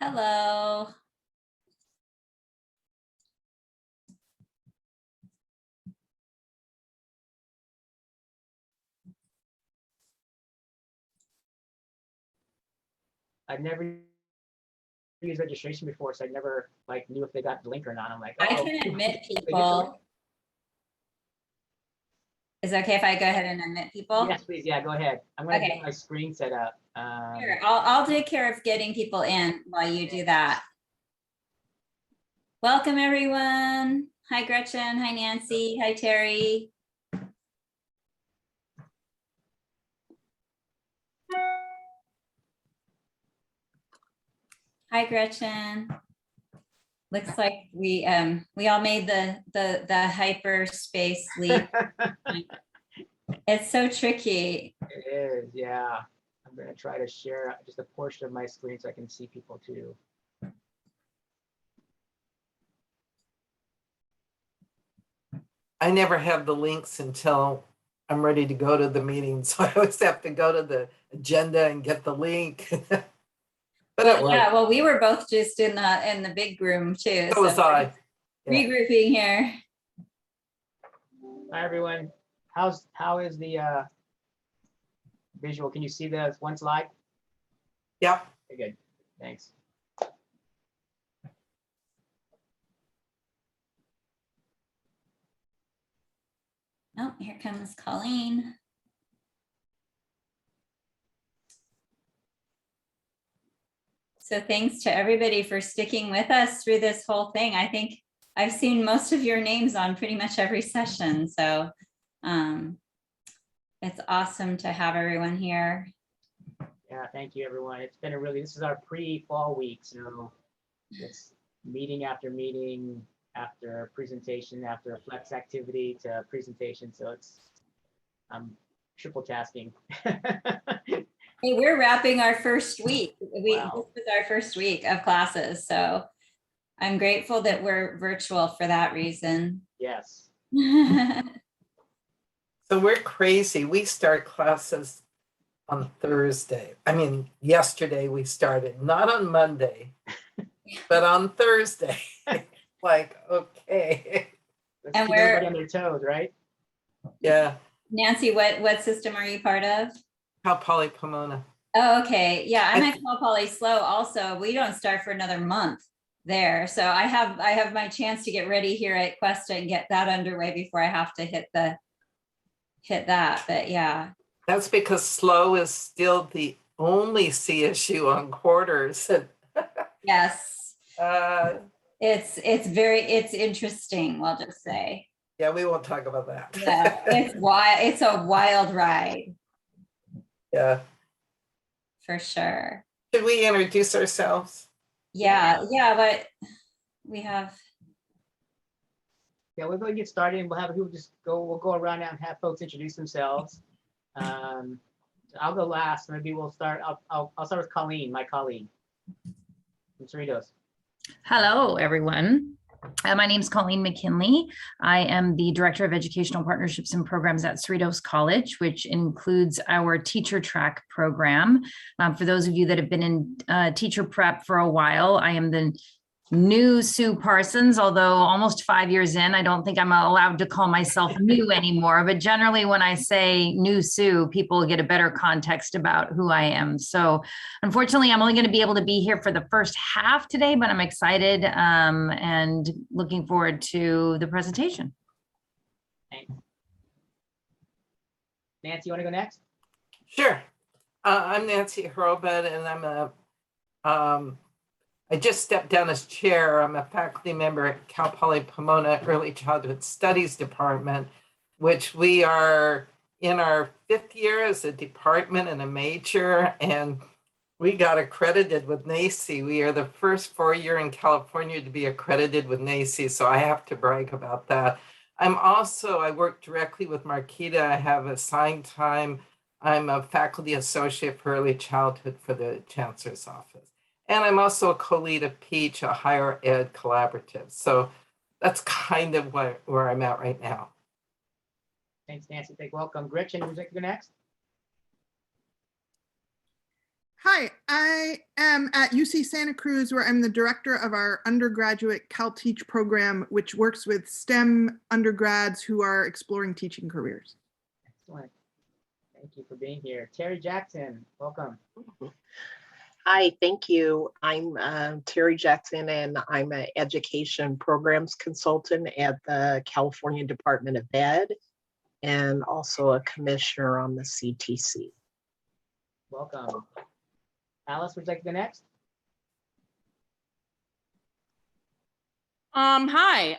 Hello. I've never used registration before, so I never knew if they got the link or not. I'm like, I uh-oh. can admit They get the people. link? Is it okay if I go ahead and admit people? Yes, please. Yeah, go ahead. I'm going to Okay. get my screen set up. Sure. I'll take care of getting people in while you do that. Welcome, everyone. Hi, Gretchen. Hi, Nancy. Hi, Terry. Hi, Gretchen. Looks like we all made the hyperspace leap. It's so tricky. It is, yeah. I'm going to try to share just a portion of my screen so I can see people too. I never have the links until I'm ready to go to the meeting. So I always have to go to the agenda and get the link. But yeah, well, we were both just in the big room too. So was I. Yeah. Regrouping here. Hi, everyone. How is the visual? Can you see the one slide? Yep. Okay, good. Thanks. Oh, here comes Colleen. So thanks to everybody for sticking with us through this whole thing. I think I've seen most of your names on pretty much every session. So it's awesome to have everyone here. Yeah, thank you, everyone. It's been this is our pre-fall week. So it's meeting after meeting, after presentation, after a flex activity to presentation. So I'm triple tasking. Hey, we're wrapping our first week. Wow. This was our first week of classes. So I'm grateful that we're virtual for that reason. Yes. So we're crazy. We start classes on Thursday. I mean, yesterday we started, not on Monday, but on Thursday. Like, okay. Let's And keep everybody on their toes, right? Yeah. Nancy, what system are you part of? Cal Poly Pomona. Oh, okay. Yeah, I'm at Cal Poly Slow also. We don't start for another month there. So I have my chance to get ready here at Cuesta and get that underway before I have to hit that. But yeah. That's because slow is still the only CSU on quarters. Yes. It's interesting, I'll just say. Yeah, we won't talk about that. Yeah, it's a wild ride. Yeah. For sure. Should we introduce ourselves? Yeah, but we have. Yeah, we're going to get started, and we'll have people we'll go around and have folks introduce themselves. I'll go last. Maybe we'll start. I'll start with Colleen, my colleague from Cerritos. Hello, everyone. My name is Colleen Mckinley. I am the Director of Educational Partnerships and Programs at Cerritos College, which includes our teacher track program. For those of you that have been in teacher prep for a while, I am the new Sue Parsons, although almost 5 years in, I don't think I'm allowed to call myself new anymore. But generally, when I say new Sue, people get a better context about who I am. So unfortunately, I'm only going to be able to be here for the first half today, but I'm excited and looking forward to the presentation. Thanks. Nancy, you want to go next? Sure. I'm Nancy Hurlbut, and I just stepped down as chair. I'm a faculty member at Cal Poly Pomona Early Childhood Studies Department, which we are in our 5th year as a department and a major, and we got accredited with NACCE. We are the first 4-year in California to be accredited with NACCE, so I have to brag about that. I work directly with Marquita. I have assigned time. I'm a faculty associate for early childhood for the Chancellor's Office. And I'm also a co-lead of PEACH, a higher ed collaborative. So that's kind of where I'm at right now. Thanks, Nancy. Welcome. Gretchen, would you like to go next? Hi, I am at UC Santa Cruz, where I'm the director of our undergraduate CalTeach program, which works with STEM undergrads who are exploring teaching careers. Excellent. Thank you for being here. Terry Jackson, welcome. Hi, thank you. I'm Terry Jackson, and I'm an education programs consultant at the California Department of Ed, and also a commissioner on the CTC. Welcome. Alice, would you like to go next? Hi,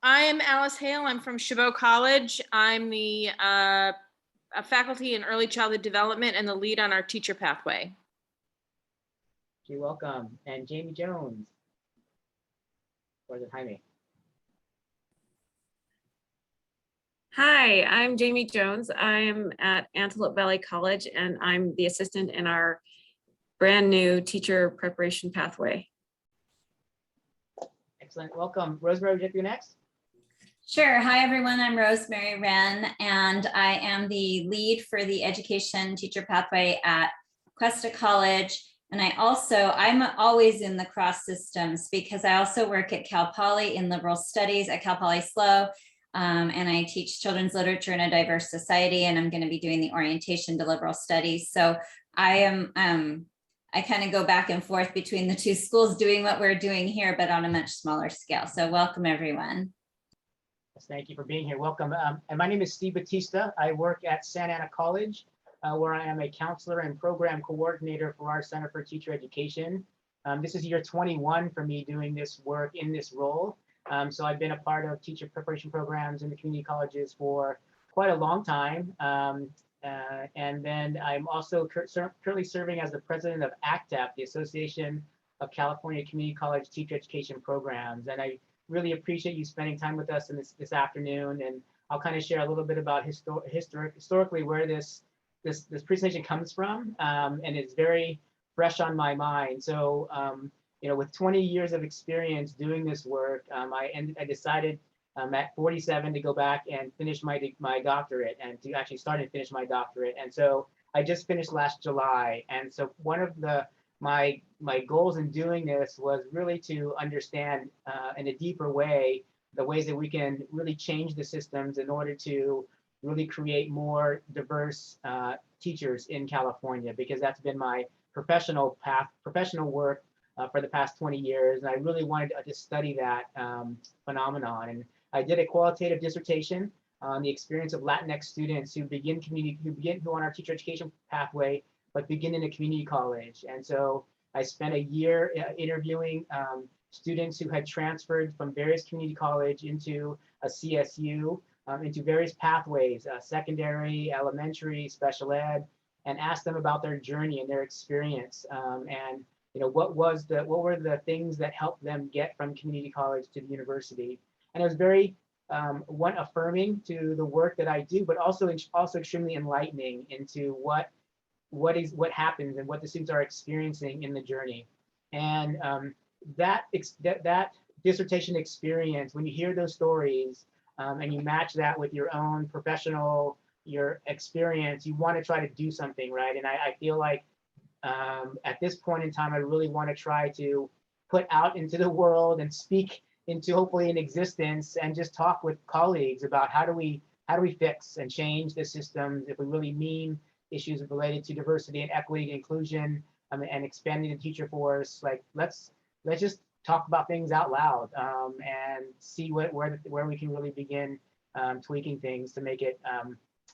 I am Alice Hale. I'm from Chabot College. I'm the a faculty in early childhood development and the lead on our teacher pathway. You're welcome. And Jamie Jones. Or is it Jaime? Hi, I'm Jamie Jones. I am at Antelope Valley College, and I'm the assistant in our brand new teacher preparation pathway. Excellent. Welcome. Rosemary, would you like to go next? Sure. Hi, everyone. I'm Rosemary Wren, and I am the lead for the education teacher pathway at Cuesta College. And I'm always in the cross systems because I also work at Cal Poly in liberal studies at Cal Poly SLO. And I teach children's literature in a diverse society, and I'm going to be doing the orientation to liberal studies. So I kind of go back and forth between the two schools doing what we're doing here, but on a much smaller scale. So welcome, everyone. Yes, thank you for being here. Welcome. And my name is Steve Batista. I work at Santa Ana College, where I am a counselor and program coordinator for our Center for Teacher Education. This is year 21 for me doing this work in this role. So I've been a part of teacher preparation programs in the community colleges for quite a long time. And then I'm also currently serving as the president of ACCCTEP, the Association of California Community College Teacher Education Programs. And I really appreciate you spending time with us in this afternoon. And I'll kind of share a little bit about historically where this presentation comes from. And it's very fresh on my mind. So, you know, with 20 years of experience doing this work, I decided at 47 to go back and finish my doctorate, and to actually start and finish my doctorate. And so I just finished last July. And so one of my goals in doing this was really to understand in a deeper way the ways that we can really change the systems in order to really create more diverse teachers in California, because that's been my professional work for the past 20 years. And I really wanted to just study that phenomenon. And I did a qualitative dissertation on the experience of Latinx students who who on our teacher education pathway, but begin in a community college. And so I spent a year interviewing students who had transferred from various community college into a CSU, into various pathways, secondary, elementary, special ed, and asked them about their journey and their experience. And you know, what were the things that helped them get from community college to the university. And it was very affirming to the work that I do, but also extremely enlightening into what happens and what the students are experiencing in the journey. And that dissertation experience, when you hear those stories and you match that with your own your experience, you want to try to do something, right? And I feel like at this point in time, I really want to try to put out into the world and speak into hopefully an existence, and just talk with colleagues about how do we fix and change the systems if we really mean issues related to diversity and equity and inclusion, and expanding the teacher force. Like let's just talk about things out loud and see where we can really begin tweaking things to make it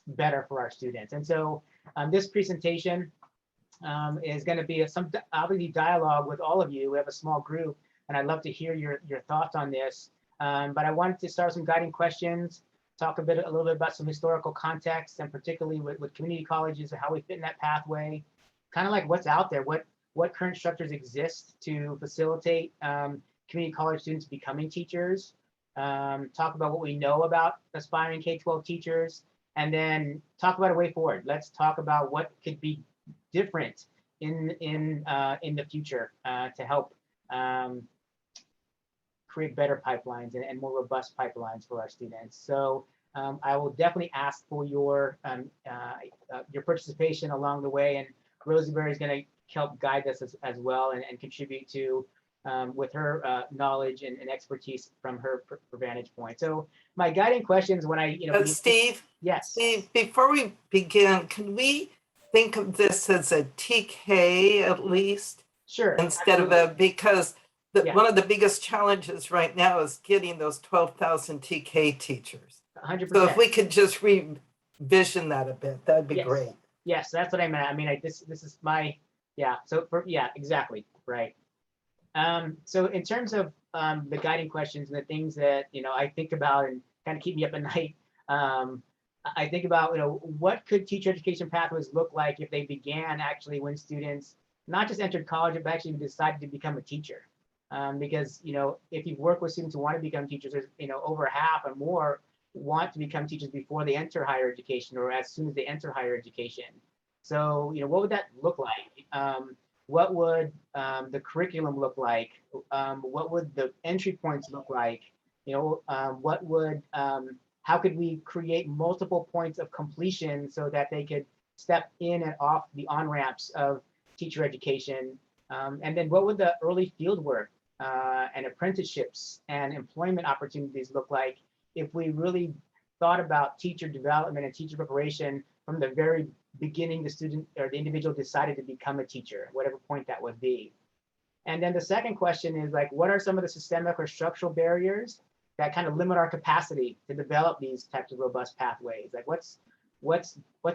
better for our students. And so this presentation is going to be obviously dialogue with all of you. We have a small group, and I'd love to hear your thoughts on this. But I wanted to start some guiding questions, talk a little bit about some historical context, and particularly with community colleges and how we fit in that pathway, kind of like what's out there, what current structures exist to facilitate community college students becoming teachers, talk about what we know about aspiring K-12 teachers, and then talk about a way forward. Let's talk about what could be different in the future to help create better pipelines and more robust pipelines for our students. So I will definitely ask for your participation along the way. And Rosemary is going to help guide us as well and contribute to with her knowledge and expertise from her vantage point. So my guiding questions when I, Steve, yes. Steve, before we begin, can we think of this as a TK at least? Sure. Instead absolutely. of because one of the biggest challenges right now is getting those 12,000 TK teachers. 100%. So if we could just revision that a bit, that'd be great. Yes, that's what I meant. I mean, this is my, so exactly, right. So in terms of the guiding questions and the things that, I think about and kind of keep me up at night, I think about, what could teacher education pathways look like if they began actually when students not just entered college, but actually decided to become a teacher. Because, if you've worked with students who want to become teachers, there's, over half or more want to become teachers before they enter higher education or as soon as they enter higher education. So, what would that look like? What would the curriculum look like? What would the entry points look like? What would, how could we create multiple points of completion so that they could step in and off the on-ramps of teacher education? And then what would the early field work and apprenticeships and employment opportunities look like if we really thought about teacher development and teacher preparation from the very beginning the student or the individual decided to become a teacher, whatever point that would be. And then the second question is like, what are some of the systemic or structural barriers that kind of limit our capacity to develop these types of robust pathways? Like what's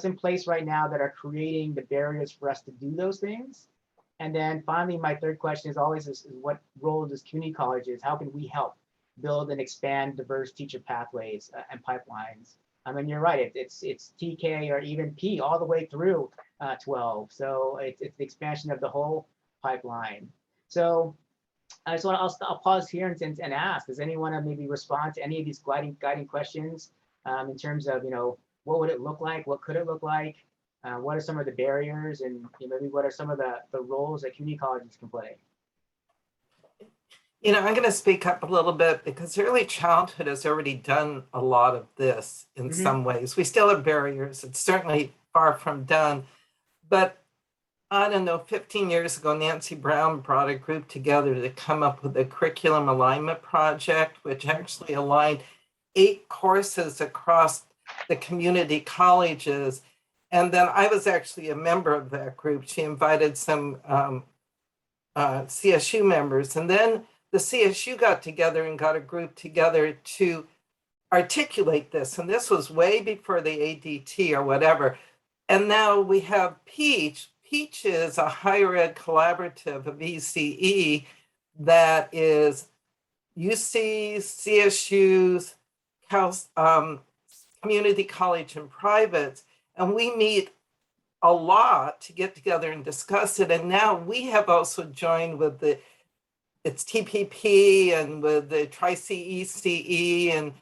in place right now that are creating the barriers for us to do those things? And then finally, my third question is always is what role does community colleges, how can we help build and expand diverse teacher pathways and pipelines? I mean, you're right, it's TK or even P all the way through 12. So it's the expansion of the whole pipeline. So I just want to, I'll pause here and ask, does anyone maybe respond to any of these guiding questions in terms of, what would it look like? What could it look like? What are some of the barriers and maybe what are some of the roles that community colleges can play? I'm going to speak up a little bit because early childhood has already done a lot of this in some ways. We still have barriers. It's certainly far from done. But I don't know, 15 years ago, Nancy Brown brought a group together to come up with a curriculum alignment project, which actually aligned 8 courses across the community colleges. And then I was actually a member of that group. She invited some CSU members. And then the CSU got together and got a group together to articulate this. And this was way before the ADT or whatever. And now we have Peach. Peach is a higher ed collaborative of ECE that is UC, CSU's, community college and privates. And we meet a lot to get together and discuss it. And now we have also joined with it's TPP and with the Tri-CECE and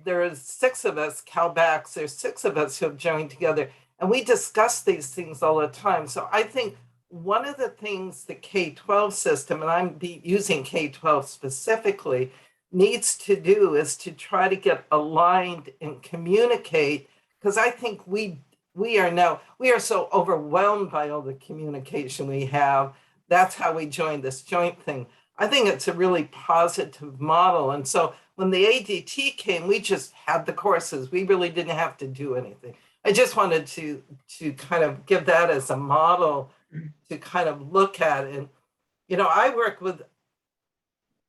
there are 6 of us, CalBACs, there's 6 of us who have joined together and we discuss these things all the time. So I think one of the things the K-12 system, and I'm using K-12 specifically, needs to do is to try to get aligned and communicate, because I think we are so overwhelmed by all the communication we have. That's how we joined this joint thing. I think it's a really positive model. And so when the ADT came, we just had the courses. We really didn't have to do anything. I just wanted to kind of give that as a model to kind of look at. And, I work with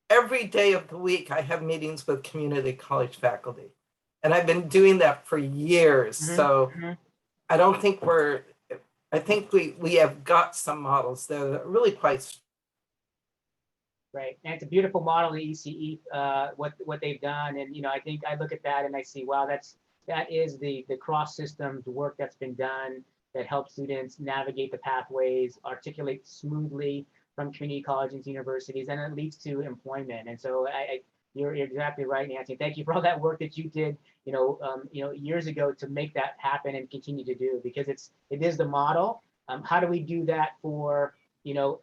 every day of the week, I have meetings with community college faculty. And I've been doing that for years. So I don't think I think we have got some models that are really quite. Right, and it's a beautiful model, the ECE, what they've done. And, I think I look at that and I see, wow, that is the cross systems work that's been done that helps students navigate the pathways, articulate smoothly from community colleges, universities, and it leads to employment. And so you're exactly right, Nancy. Thank you for all that work that you did, years ago to make that happen and continue to do, because it is the model. How do we do that for,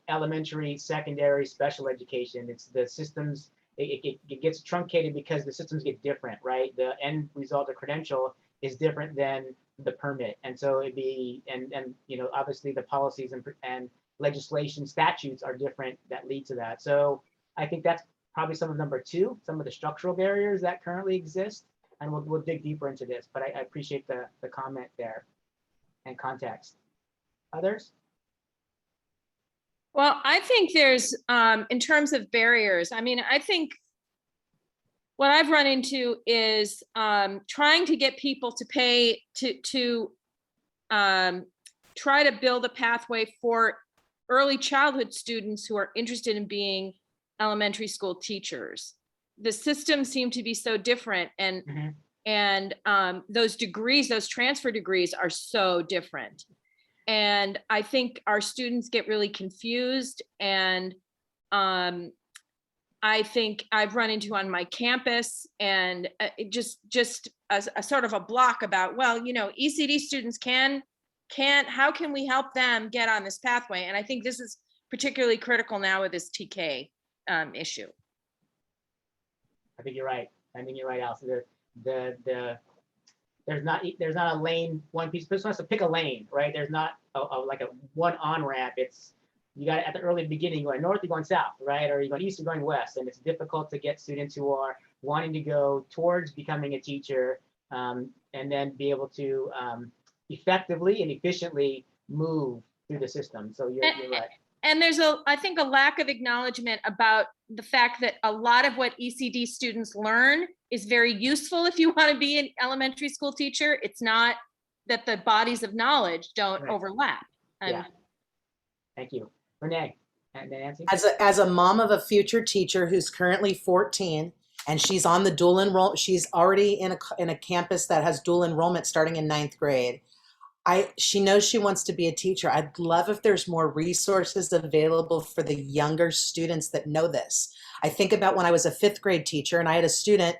elementary, secondary, special education? It's the systems. It gets truncated because the systems get different, right? The end result of credential is different than the permit. And so it'd be, and you know, obviously the policies and legislation statutes are different that lead to that. So I think that's probably some of number two, some of the structural barriers that currently exist. And we'll dig deeper into this, but I appreciate the comment there and context. Others? Well, I think there's, in terms of barriers, I mean, I think what I've run into is trying to get people to pay to try to build a pathway for early childhood students who are interested in being elementary school teachers. The systems seem to be so different, and those degrees, those transfer degrees are so different. And I think our students get really confused, and I think I've run into on my campus, and it just a sort of a block about, well, you know, ECD students can't, how can we help them get on this pathway? And I think this is particularly critical now with this TK issue. I think you're right. I think you're right, Allison. There's not a lane, one piece. Person has to pick a lane, right? There's not like a one on ramp. It's, you got it at the early beginning, you're going north, you're going south, right? Or you're going east, you're going west. And it's difficult to get students who are wanting to go towards becoming a teacher and then be able to effectively and efficiently move through the system. So you're right. And there's I think a lack of acknowledgement about the fact that a lot of what ECD students learn is very useful if you want to be an elementary school teacher. It's not that the bodies of knowledge don't overlap. Yeah. Thank you. Renee and Nancy. As a mom of a future teacher who's currently 14 and she's on the dual enroll, she's already in a campus that has dual enrollment starting in 9th grade. She knows she wants to be a teacher. I'd love if there's more resources available for the younger students that know this. I think about when I was a 5th grade teacher and I had a student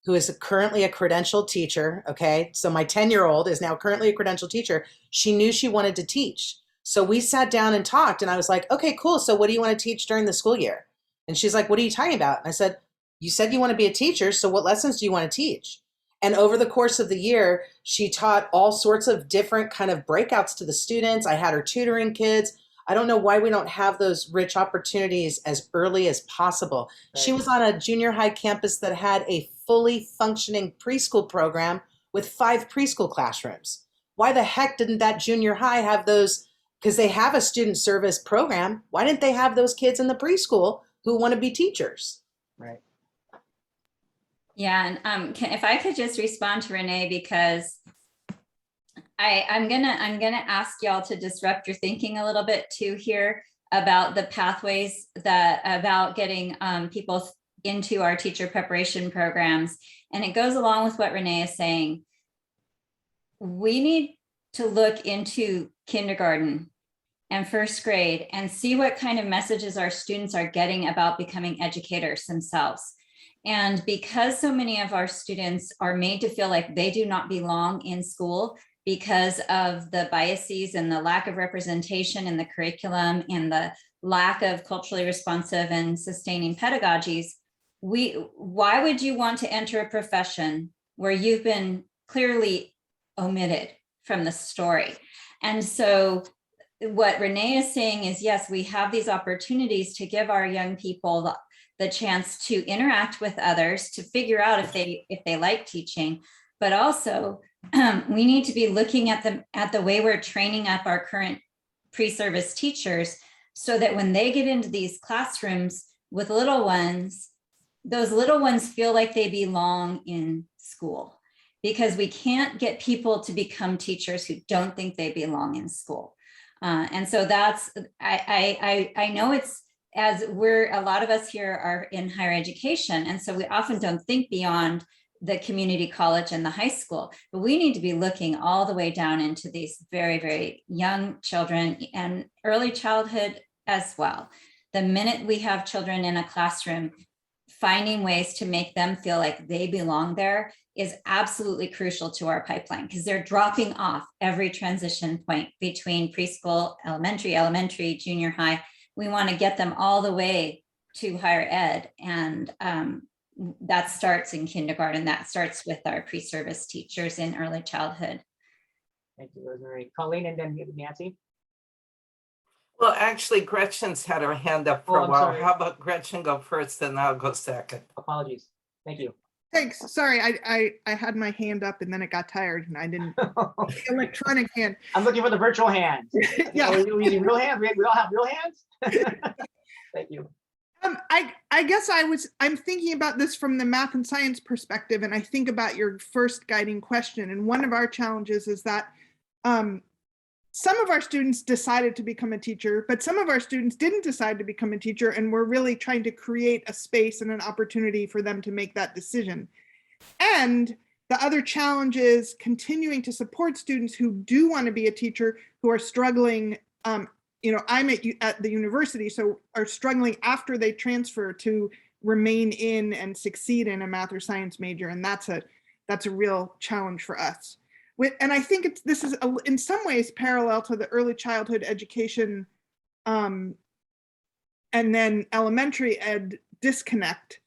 who is currently a credentialed teacher. Okay. So my 10-year-old is now currently a credentialed teacher. She knew she wanted to teach. So we sat down and talked and I was like, okay, cool. So what do you want to teach during the school year? And she's like, what are you talking about? And I said, you said you want to be a teacher. So what lessons do you want to teach? And over the course of the year, she taught all sorts of different kind of breakouts to the students. I had her tutoring kids. I don't know why we don't have those rich opportunities as early as possible. Right. She was on a junior high campus that had a fully functioning preschool program with 5 preschool classrooms. Why the heck didn't that junior high have those? Because they have a student service program. Why didn't they have those kids in the preschool who want to be teachers? Right. Yeah, and if I could just respond to Renee, because I'm gonna ask y'all to disrupt your thinking a little bit too here about the pathways about getting people into our teacher preparation programs, and it goes along with what Renee is saying. We need to look into kindergarten and 1st grade and see what kind of messages our students are getting about becoming educators themselves. And because so many of our students are made to feel like they do not belong in school because of the biases and the lack of representation in the curriculum and the lack of culturally responsive and sustaining pedagogies, why would you want to enter a profession where you've been clearly omitted from the story? And so what Renee is saying is, yes, we have these opportunities to give our young people the chance to interact with others, to figure out if they like teaching, but also we need to be looking at the way we're training up our current pre-service teachers so that when they get into these classrooms with little ones, those little ones feel like they belong in school, because we can't get people to become teachers who don't think they belong in school. And so that's, I know it's, as a lot of us here are in higher education. And so we often don't think beyond the community college and the high school, but we need to be looking all the way down into these very, very young children and early childhood as well. The minute we have children in a classroom, finding ways to make them feel like they belong there is absolutely crucial to our pipeline, because they're dropping off every transition point between preschool, elementary, junior high. We want to get them all the way to higher ed. And that starts in kindergarten. That starts with our pre-service teachers in early childhood. Thank you, Rosemary. Colleen and then Nancy. Well, actually, Gretchen's had her hand up for Oh, a I'm while. sorry. How about Gretchen go first, and I'll go second? Apologies. Thank you. Thanks. Sorry, I had my hand up and then it got tired and I didn't. Electronic hand. I'm looking for the virtual hand. Yeah. Are we using real hands? We all have real hands? Thank you. I guess I'm thinking about this from the math and science perspective, and I think about your first guiding question. And one of our challenges is that some of our students decided to become a teacher, but some of our students didn't decide to become a teacher, and we're really trying to create a space and an opportunity for them to make that decision. And the other challenge is continuing to support students who do want to be a teacher, who are struggling. You know, I'm at the university, so are struggling after they transfer to remain in and succeed in a math or science major, and that's a real challenge for us. And I think this is in some ways parallel to the early childhood education and then elementary ed disconnect,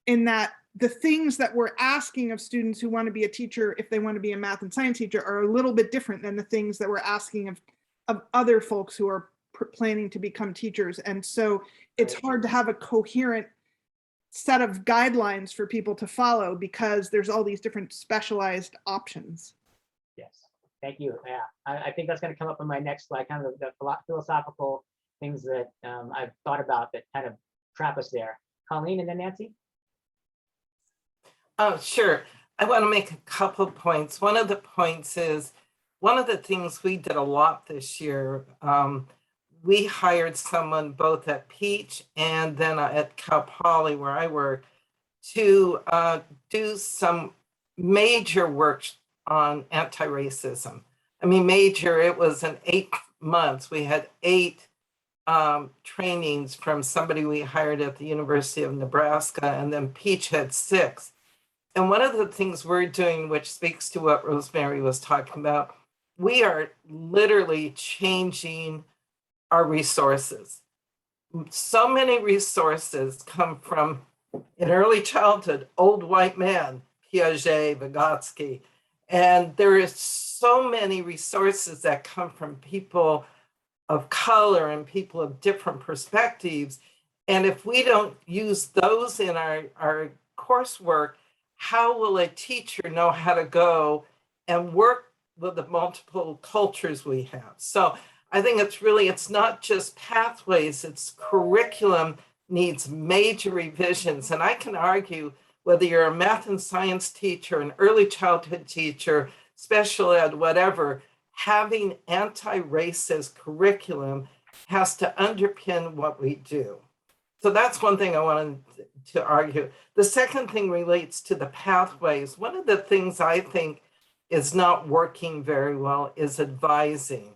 in that the things that we're asking of students who want to be a teacher, if they want to be a math and science teacher, are a little bit different than the things that we're asking of other folks who are planning to become teachers. And so it's hard to have a coherent set of guidelines for people to follow because there's all these different specialized options. Yes, thank you. Yeah, I think that's going to come up in my next slide, kind of the philosophical things that I've thought about that kind of trap us there. Colleen and then Nancy. Oh, sure. I want to make a couple of points. One of the points is, one of the things we did a lot this year, we hired someone both at Peach and then at Cal Poly, where I work, to do some major work on anti-racism. I mean, major, it was in 8 months. We had 8 trainings from somebody we hired at the University of Nebraska, and then Peach had 6. And one of the things we're doing, which speaks to what Rosemary was talking about, we are literally changing our resources. So many resources come from, in early childhood, old white men, Piaget, Vygotsky, and there is so many resources that come from people of color and people of different perspectives. And if we don't use those in our coursework, how will a teacher know how to go and work with the multiple cultures we have? So I think it's not just pathways, it's curriculum needs major revisions. And I can argue whether you're a math and science teacher, an early childhood teacher, special ed, whatever, having anti-racist curriculum has to underpin what we do. So that's one thing I wanted to argue. The second thing relates to the pathways. One of the things I think is not working very well is advising.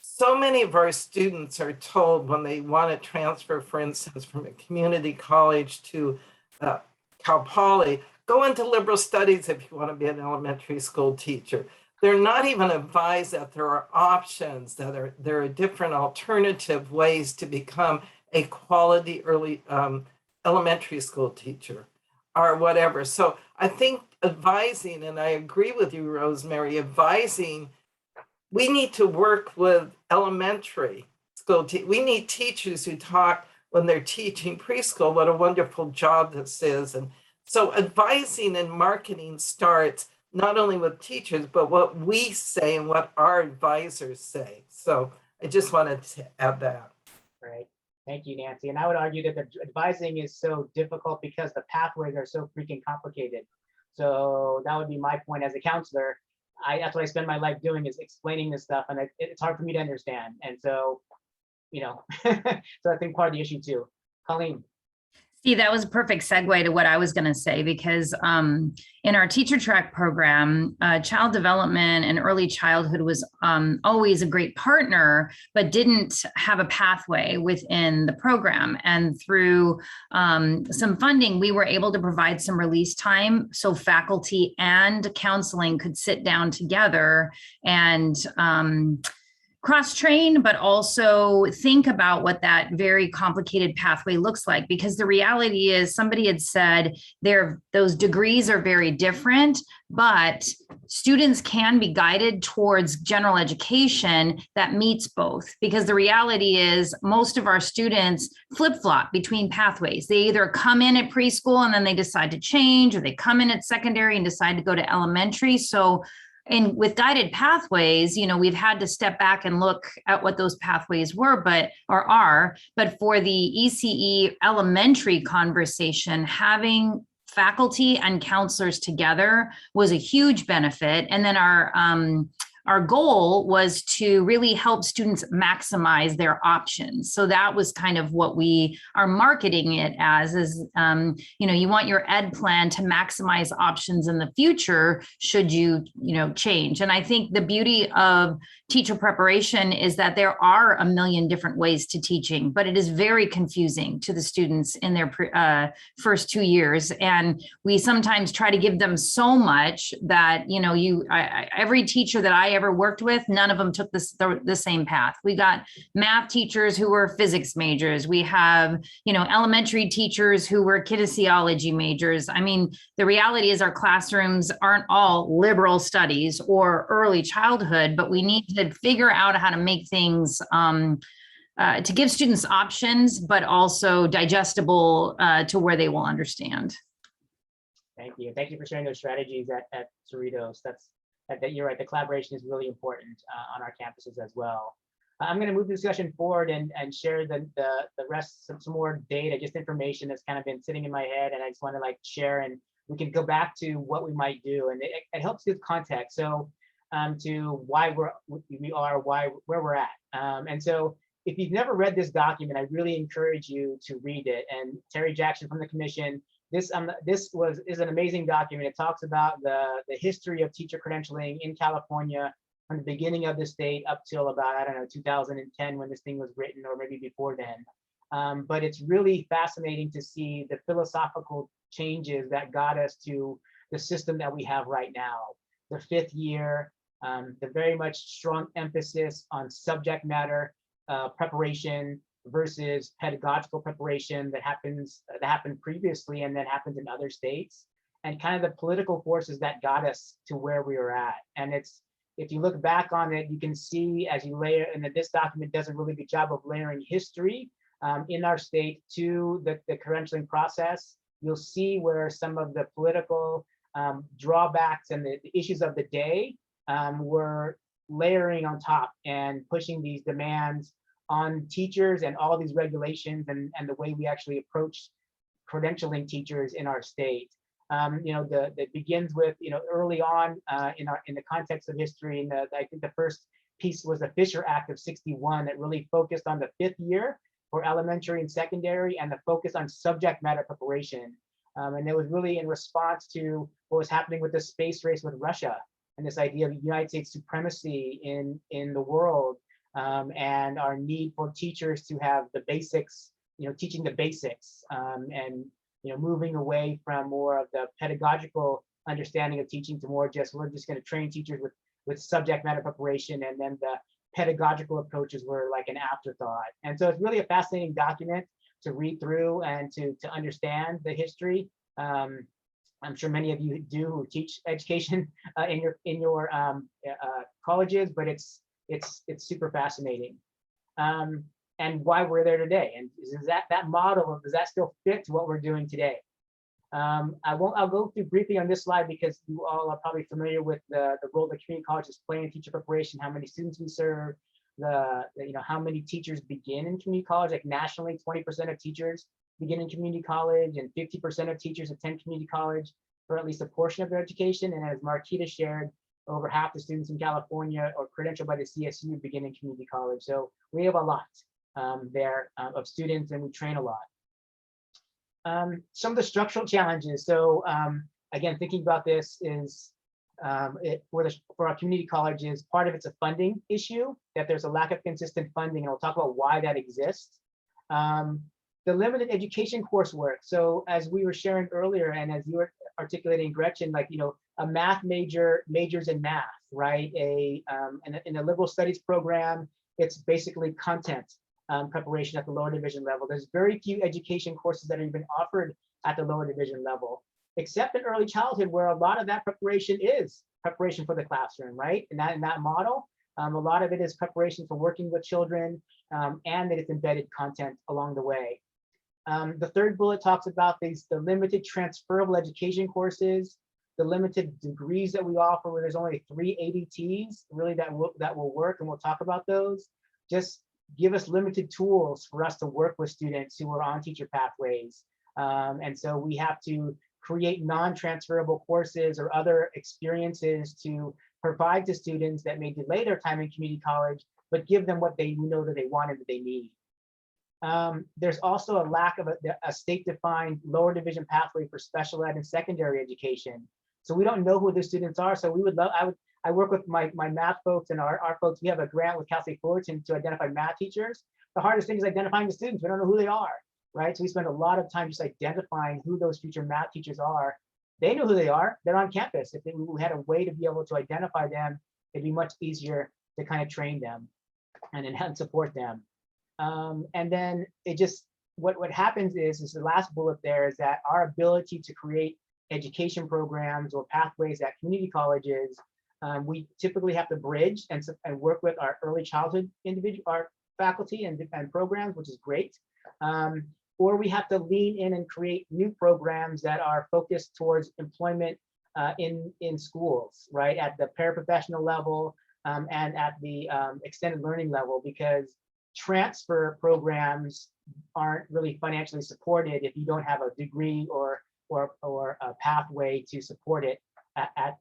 So many of our students are told when they want to transfer, for instance, from a community college to Cal Poly, go into liberal studies if you want to be an elementary school teacher. They're not even advised that there are options, that there are different alternative ways to become a quality early elementary school teacher or whatever. So I think advising, and I agree with you, Rosemary, advising, we need to work with elementary school. We need teachers who talk when they're teaching preschool, what a wonderful job this is. And so advising and marketing starts not only with teachers, but what we say and what our advisors say. So I just wanted to add that. Right. Thank you, Nancy. And I would argue that the advising is so difficult because the pathways are so freaking complicated. So that would be my point as a counselor. That's what I spend my life doing, is explaining this stuff, and it's hard for me to understand. And so, so I think part of the issue too. Colleen. See, that was a perfect segue to what I was going to say, because in our teacher track program, child development and early childhood was always a great partner, but didn't have a pathway within the program. And through some funding, we were able to provide some release time so faculty and counseling could sit down together and cross-train, but also think about what that very complicated pathway looks like. Because the reality is, somebody had said those degrees are very different, but students can be guided towards general education that meets both, because the reality is most of our students flip-flop between pathways. They either come in at preschool and then they decide to change, or they come in at secondary and decide to go to elementary. So with guided pathways, we've had to step back and look at what those pathways were, but for the ECE elementary conversation, having faculty and counselors together was a huge benefit. And then our goal was to really help students maximize their options. So that was kind of what we are marketing it as, is, you want your ed plan to maximize options in the future should you, change. And I think the beauty of teacher preparation is that there are a million different ways to teaching, but it is very confusing to the students in their first 2 years. And we sometimes try to give them so much that, every teacher that I ever worked with, none of them took the same path. We got math teachers who were physics majors. We have, elementary teachers who were kinesiology majors. I mean, the reality is our classrooms aren't all liberal studies or early childhood, but we need to figure out how to make things to give students options, but also digestible to where they will understand. Thank you. Thank you for sharing those strategies at Cerritos. You're right. The collaboration is really important on our campuses as well. I'm going to move the discussion forward and share the rest, some more data, just information that's kind of been sitting in my head, and I just want to share, and we can go back to what we might do, and it helps give context. So to why where we're at. And so if you've never read this document, I really encourage you to read it. And Terry Jackson from the commission, this is an amazing document. It talks about the history of teacher credentialing in California from the beginning of the state up till about, 2010 when this thing was written, or maybe before then. But it's really fascinating to see the philosophical changes that got us to the system that we have right now. The 5th year, the very much strong emphasis on subject matter preparation versus pedagogical preparation that happened previously and that happens in other states, and kind of the political forces that got us to where we are at. And if you look back on it, you can see as you layer, and this document does a really good job of layering history in our state to the credentialing process. You'll see where some of the political drawbacks and the issues of the day were layering on top and pushing these demands on teachers and all these regulations and the way we actually approach credentialing teachers in our state. That begins with, early on in the context of history, and I think the first piece was the Fisher Act of '61 that really focused on the 5th year for elementary and secondary, and the focus on subject matter preparation. And it was really in response to what was happening with the space race with Russia and this idea of United States supremacy in the world, and our need for teachers to have the basics, teaching the basics, and moving away from more of the pedagogical understanding of teaching to more just, we're just going to train teachers with subject matter preparation, and then the pedagogical approaches were like an afterthought. And so it's really a fascinating document to read through and to understand the history. I'm sure many of you do who teach education in your colleges, but it's super fascinating. And why we're there today, and is that model, does that still fit to what we're doing today? I'll go through briefly on this slide because you all are probably familiar with the role that community colleges play in teacher preparation, how many students we serve, how many teachers begin in community college. Like nationally, 20% of teachers begin in community college, and 50% of teachers attend community college for at least a portion of their education. And as Marquita shared, over half the students in California or credentialed by the CSU begin in community college. So we have a lot there of students, and we train a lot. Some of the structural challenges. So again, thinking about this is for our community colleges, part of it's a funding issue, that there's a lack of consistent funding, and we'll talk about why that exists. The limited education coursework. So as we were sharing earlier, and as you were articulating, Gretchen, a math majors in math, right? In a liberal studies program, it's basically content preparation at the lower division level. There's very few education courses that are even offered at the lower division level. except in early childhood, where a lot of that preparation is preparation for the classroom, right? And in that model, a lot of it is preparation for working with children, and that it's embedded content along the way. The third bullet talks about the limited transferable education courses, the limited degrees that we offer, where there's only 3 ADTs really that will work, and we'll talk about those. Just give us limited tools for us to work with students who are on teacher pathways. And so we have to create non-transferable courses or other experiences to provide to students that may delay their time in community college, but give them what they know that they want and that they need. There's also a lack of a state-defined lower division pathway for special ed and secondary education. So we don't know who the students are. So we would love, I work with my math folks and our folks. We have a grant with Cal State Fullerton to identify math teachers. The hardest thing is identifying the students. We don't know who they are, right? So we spend a lot of time just identifying who those future math teachers are. They know who they are. They're on campus. If we had a way to be able to identify them, it'd be much easier to kind of train them and support them. And then it just, what happens is the last bullet there is that our ability to create education programs or pathways at community colleges, we typically have to bridge and work with our early childhood our faculty and programs, which is great. Or we have to lean in and create new programs that are focused towards employment in schools, right? At the paraprofessional level and at the extended learning level, because transfer programs aren't really financially supported if you don't have a degree or a pathway to support it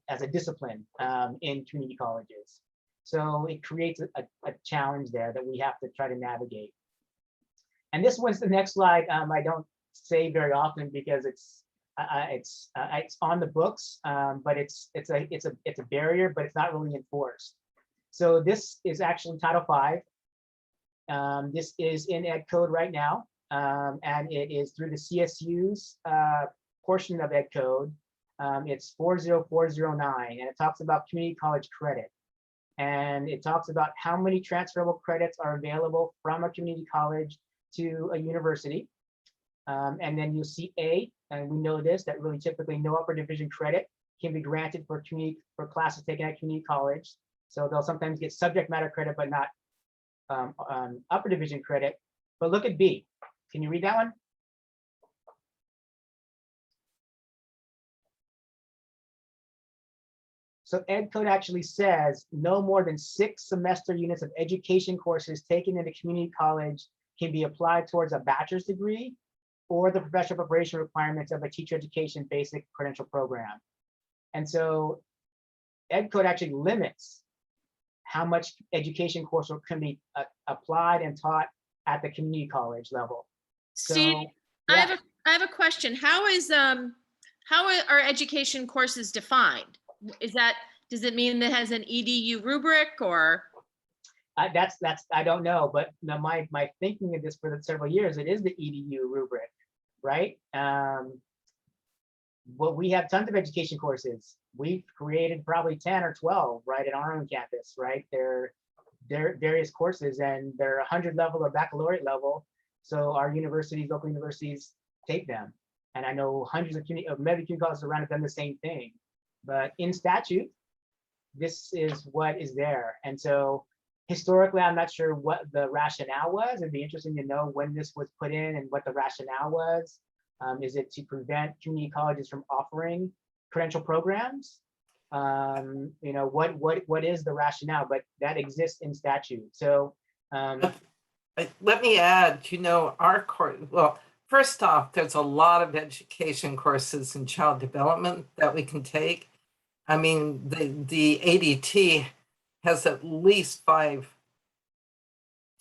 as a discipline in community colleges. So it creates a challenge there that we have to try to navigate. And this one's the next slide. I don't say very often because it's on the books, but it's a barrier, but it's not really enforced. So this is actually Title V. This is in Ed Code right now, and it is through the CSU's portion of Ed Code. It's 40409, and it talks about community college credit. And it talks about how many transferable credits are available from a community college to a university. And then you'll see A, and we know this, that really typically no upper division credit can be granted for classes taken at community college. So they'll sometimes get subject matter credit, but not upper division credit. But look at B. Can you read that one? So Ed Code actually says no more than 6 semester units of education courses taken in a community college can be applied towards a bachelor's degree or the professional preparation requirements of a teacher education basic credential program. And so Ed Code actually limits how much education coursework can be applied and taught at the community college level. Steve, So, yeah. I have a question. How are education courses defined? Does it mean that it has an EDU rubric or? That's I don't know, but my thinking of this for several years, it is the EDU rubric, right? Well, we have tons of education courses. We've created probably 10 or 12, right, at our own campus, right? They're various courses, and they're 100 level or baccalaureate level. So our universities, local universities, take them. And I know hundreds of community colleges around have done the same thing. But in statute, this is what is there. And so historically, I'm not sure what the rationale was. It'd be interesting to know when this was put in and what the rationale was. Is it to prevent community colleges from offering credential programs? You know, what is the rationale? But that exists in statute. So let me add, you know, our course, well, first off, there's a lot of education courses in child development that we can take. I mean, the ADT has at least 5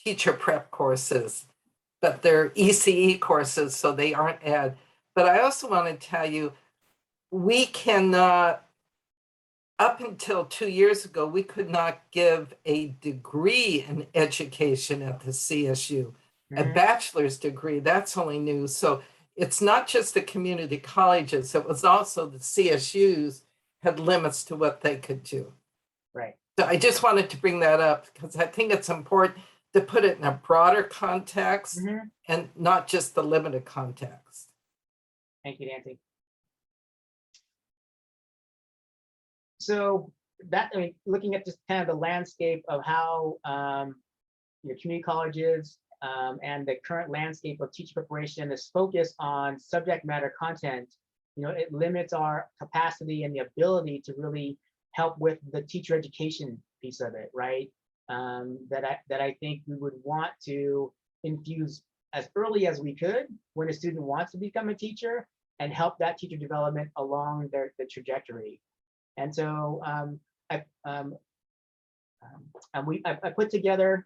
teacher prep courses, but they're ECE courses, so they aren't ed. But I also want to tell you, we cannot, up until 2 years ago, we could not give a degree in education at the CSU, a bachelor's degree. That's only new. So it's not just the community colleges, it was also the CSUs had limits to what they could do. right. So I just wanted to bring that up because I think it's important to put it in a broader context and not just the limited context. Thank you, Nancy. So that, I mean, looking at just kind of the landscape of how community colleges and the current landscape of teacher preparation is focused on subject matter content, it limits our capacity and the ability to really help with the teacher education piece of it, right? That I think we would want to infuse as early as we could when a student wants to become a teacher and help that teacher development along the trajectory. And so I put together,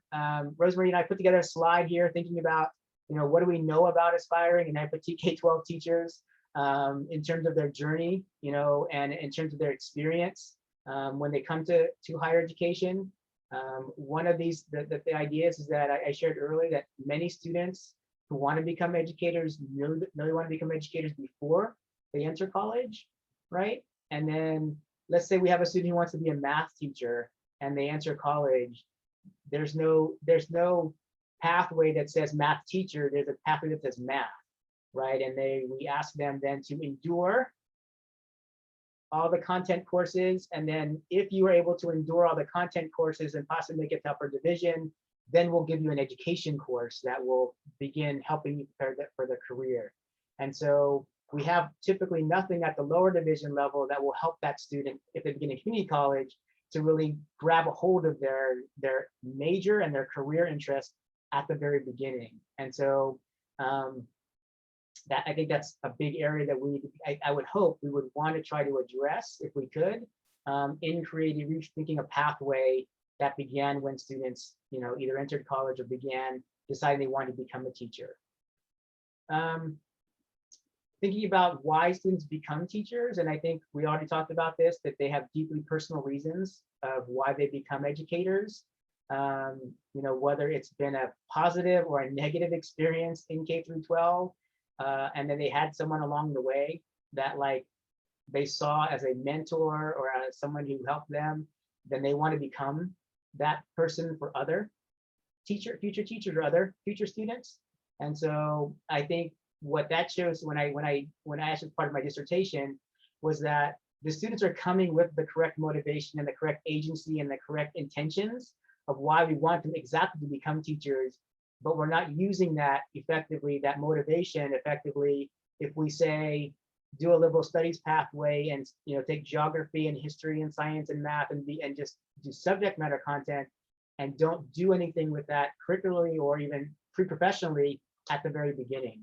Rosemary and I put together a slide here thinking about, what do we know about aspiring and K-12 teachers in terms of their journey, and in terms of their experience when they come to higher education. One of these, the ideas is that I shared earlier that many students who want to become educators know they want to become educators before they enter college, right? And then let's say we have a student who wants to be a math teacher and they enter college. There's no pathway that says math teacher. There's a pathway that says math, right? And we ask them then to endure all the content courses. And then if you are able to endure all the content courses and possibly make it to upper division, then we'll give you an education course that will begin helping you prepare for the career. And so we have typically nothing at the lower division level that will help that student if they begin a community college to really grab a hold of their major and their career interest at the very beginning. And so that, I think that's a big area that I would hope we would want to try to address if we could, in creating, rethinking a pathway that began when students, either entered college or began deciding they wanted to become a teacher. Thinking about why students become teachers, and I think we already talked about this, that they have deeply personal reasons of why they become educators. Whether it's been a positive or a negative experience in K through 12, and then they had someone along the way that they saw as a mentor or as someone who helped them, then they want to become that person for other future teachers or other future students. And so I think what that shows when I asked as part of my dissertation was that the students are coming with the correct motivation and the correct agency and the correct intentions of why we want them exactly to become teachers, but we're not using that effectively, that motivation effectively, if we say do a liberal studies pathway and take geography and history and science and math and just do subject matter content and don't do anything with that curricularly or even pre-professionally at the very beginning.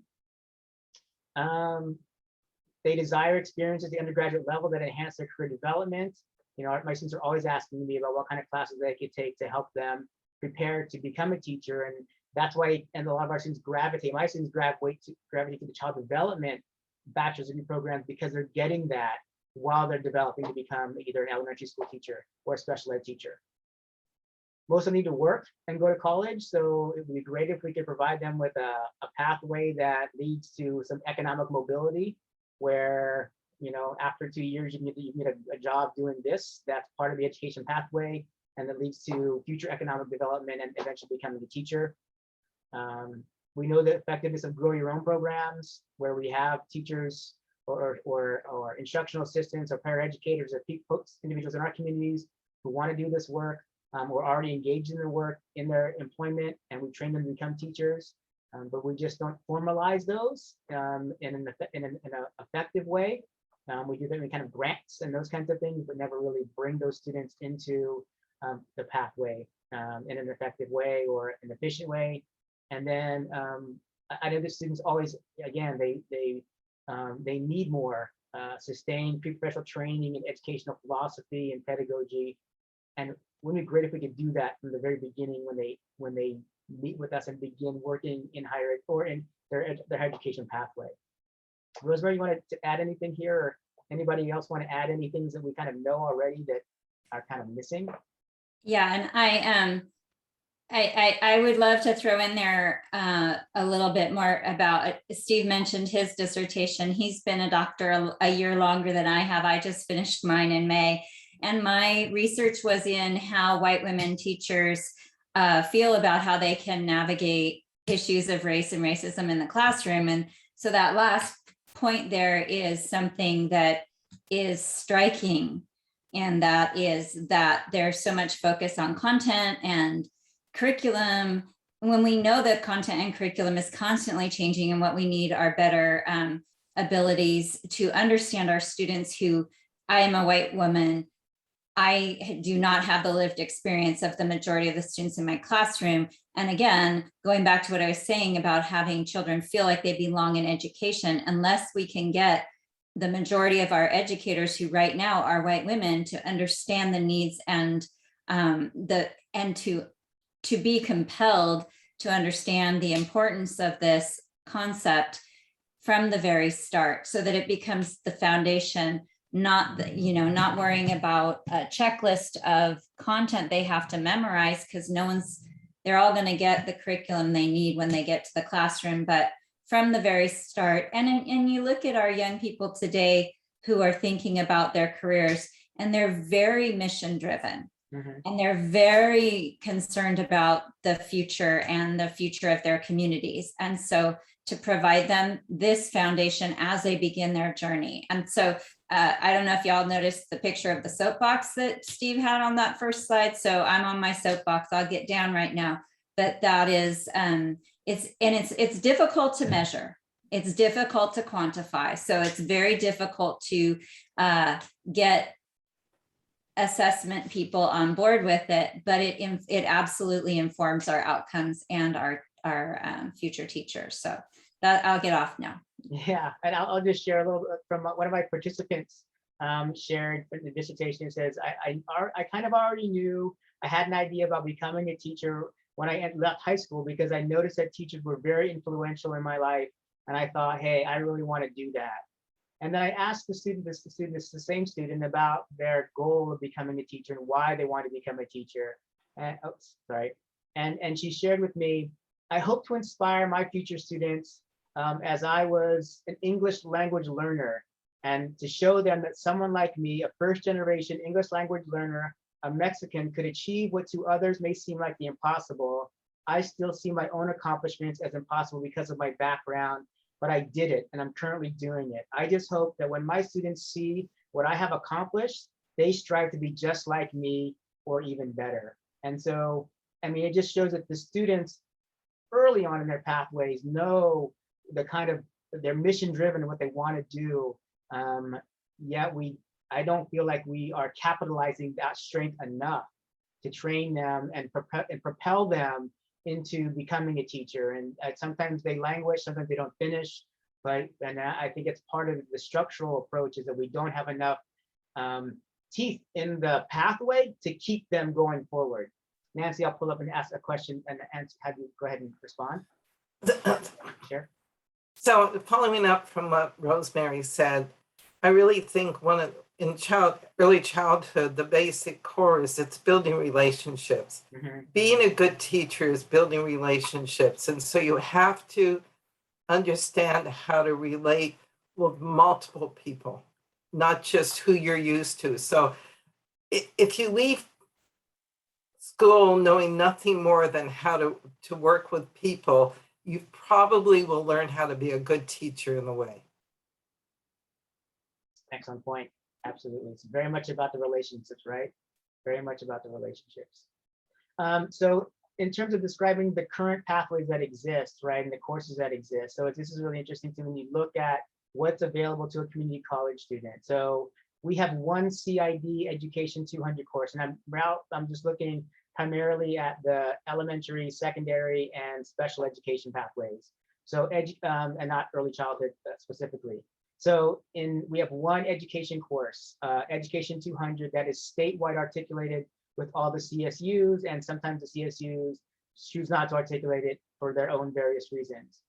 They desire experiences at the undergraduate level that enhance their career development. My students are always asking me about what kind of classes they could take to help them prepare to become a teacher, and that's why, and a lot of our students gravitate. My students gravitate to the child development bachelor's degree programs because they're getting that while they're developing to become either an elementary school teacher or a special ed teacher. Most of them need to work and go to college, so it would be great if we could provide them with a pathway that leads to some economic mobility, where after 2 years you can get a job doing this. That's part of the education pathway, and that leads to future economic development and eventually becoming a teacher. We know the effectiveness of grow your own programs, where we have teachers or instructional assistants or paraeducators or individuals in our communities who want to do this work. We're already engaged in their work, in their employment, and we train them to become teachers, but we just don't formalize those in an effective way. We do them in kind of grants and those kinds of things, but never really bring those students into the pathway in an effective way or an efficient way. And then I know the students always, again, they need more sustained pre-professional training in educational philosophy and pedagogy. And wouldn't it be great if we could do that from the very beginning when they meet with us and begin working in higher ed or in their education pathway. Rosemary, you wanted to add anything here, or anybody else want to add any things that we kind of know already that are kind of missing? Yeah, and I would love to throw in there a little bit more about, Steve mentioned his dissertation. He's been a doctor a year longer than I have. I just finished mine in May. And my research was in how white women teachers feel about how they can navigate issues of race and racism in the classroom. And so that last point there is something that is striking And that is that there's so much focus on content and curriculum, when we know that content and curriculum is constantly changing, and what we need are better abilities to understand our students who, I am a white woman, I do not have the lived experience of the majority of the students in my classroom. And again, going back to what I was saying about having children feel like they belong in education, unless we can get the majority of our educators who right now are white women to understand the needs and to be compelled to understand the importance of this concept from the very start, so that it becomes the foundation, not not worrying about a checklist of content they have to memorize, because they're all going to get the curriculum they need when they get to the classroom, but from the very start. And you look at our young people today who are thinking about their careers, and they're very mission driven. And they're very concerned about the future and the future of their communities. And so to provide them this foundation as they begin their journey. And so I don't know if y'all noticed the picture of the soapbox that Steve had on that first slide. So I'm on my soapbox. I'll get down right now. But that is, it's difficult to measure. It's difficult to quantify. So it's very difficult to get assessment people on board with it, but it absolutely informs our outcomes and our future teachers. So that I'll get off now. Yeah, and I'll just share a little bit from one of my participants shared in the dissertation. It says, I kind of already knew, I had an idea about becoming a teacher when I left high school, because I noticed that teachers were very influential in my life. And I thought, hey, I really want to do that. And then I asked the same student about their goal of becoming a teacher and why they want to become a teacher. And and she shared with me, I hope to inspire my future students as I was an English language learner, and to show them that someone like me, a first generation English language learner, a Mexican, could achieve what to others may seem like the impossible. I still see my own accomplishments as impossible because of my background, but I did it and I'm currently doing it. I just hope that when my students see what I have accomplished, they strive to be just like me or even better. And so, I mean, it just shows that the students early on in their pathways know the kind of, they're mission driven and what they want to do. Yet I don't feel like we are capitalizing that strength enough to train them and propel them into becoming a teacher. And sometimes they languish, sometimes they don't finish, but I think it's part of the structural approach is that we don't have enough teeth in the pathway to keep them going forward. Nancy, I'll pull up and ask a question and have you go ahead and respond. Sure. So following up from what Rosemary said, I really think in early childhood, the basic core is it's building relationships. Being a good teacher is building relationships. And so you have to understand how to relate with multiple people, not just who you're used to. So if you leave school knowing nothing more than how to work with people, you probably will learn how to be a good teacher in the way. Excellent point. Absolutely. It's very much about the relationships, right? Very much about the relationships. So in terms of describing the current pathways that exist, right, and the courses that exist. So this is really interesting to me when you look at what's available to a community college student. So we have one CID Education 200 course, and I'm just looking primarily at the elementary, secondary, and special education pathways. So and not early childhood specifically. So we have one education course, Education 200, that is statewide articulated with all the CSUs, and sometimes the CSUs choose not to articulate it for their own various reasons.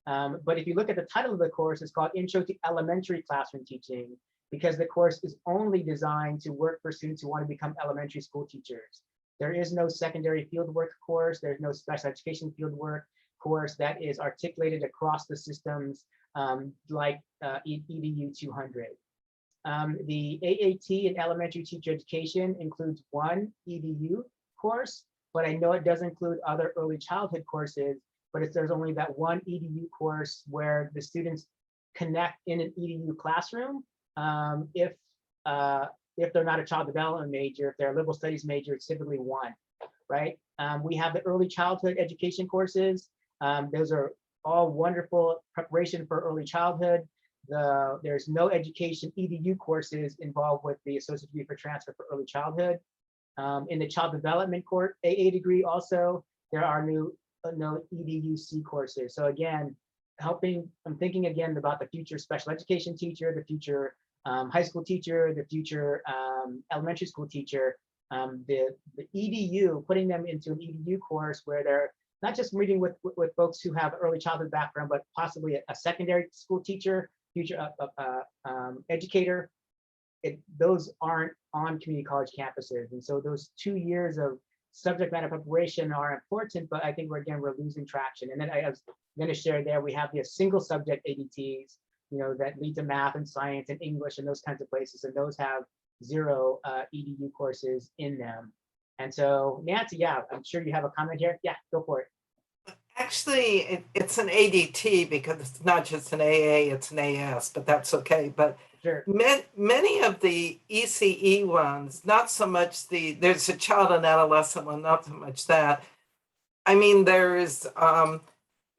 But if you look at the title of the course, it's called Intro to Elementary Classroom Teaching, because the course is only designed to work for students who want to become elementary school teachers. There is no secondary fieldwork course. There's no special education fieldwork course that is articulated across the systems like EDU 200. The AAT in elementary teacher education includes one EDU course, but I know it does include other early childhood courses, but there's only that one EDU course where the students connect in an EDU classroom if if they're not a child development major, if they're a liberal studies major, it's typically 1, right? We have the early childhood education courses. Those are all wonderful preparation for early childhood. There's no education EDU courses involved with the associate degree for transfer for early childhood. In the child development course AA degree also, there are no EDUC courses. So again, I'm thinking again about the future special education teacher, the future high school teacher, the future elementary school teacher, the EDU, putting them into an EDU course where they're not just meeting with folks who have early childhood background, but possibly a secondary school teacher, future educator. Those aren't on community college campuses. And so those 2 years of subject matter preparation are important, but I think we're losing traction. And then I was going to share there, we have the single subject ADTs, that lead to math and science and English and those kinds of places. And those have 0 EDU courses in them. And so Nancy, yeah, I'm sure you have a comment here. Yeah, go for it. Actually, it's an ADT because it's not just an AA, it's an AS, but that's okay. But sure. Many of the ECE ones, not so much there's a child and adolescent one, not so much that. I mean, there's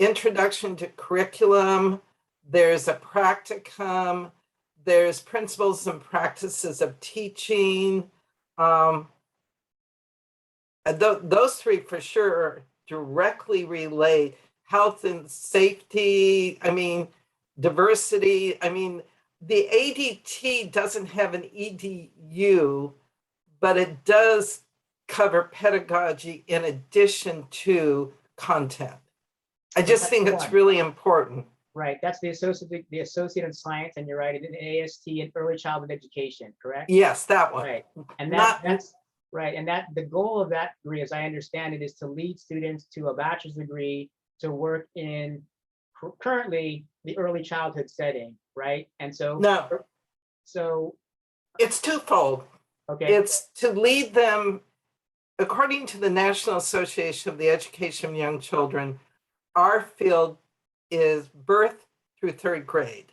introduction to curriculum, there's a practicum, there's principles and practices of teaching. Those 3 for sure directly relate. Health and safety, diversity. The ADT doesn't have an EDU, but it does cover pedagogy in addition to content. I just think it's really important. Right, that's the associate in science, and you're right, in AST and early childhood education, correct? Yes, that one. Right, and that's right, and the goal of that degree, as I understand it, is to lead students to a bachelor's degree to work in currently the early childhood setting, right? And so it's twofold. Okay, it's to lead them, according to the National Association of the Education of Young Children, our field is birth through 3rd grade.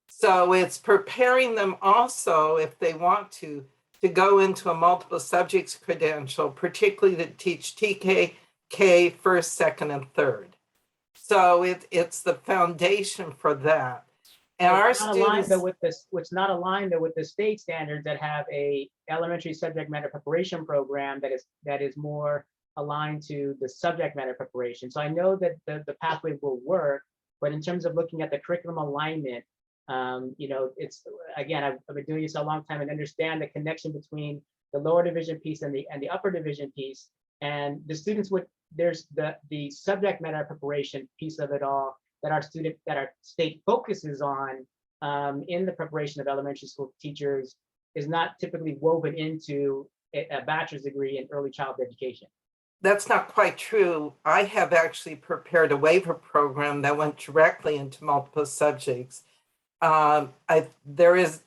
So it's preparing them also, if they want to go into a multiple subjects credential, particularly to teach TK, K, 1st, 2nd, and 3rd. So it's the foundation for that. And our students, it's not aligned though with the state standards that have a elementary subject matter preparation program that is more aligned to the subject matter preparation. So I know that the pathway will work, but in terms of looking at the curriculum alignment, it's, again, I've been doing this a long time and understand the connection between the lower division piece and the upper division piece. And the students there's the subject matter preparation piece of it all that our state focuses on in the preparation of elementary school teachers is not typically woven into a bachelor's degree in early childhood education. That's not quite true. I have actually prepared a waiver program that went directly into multiple subjects. There is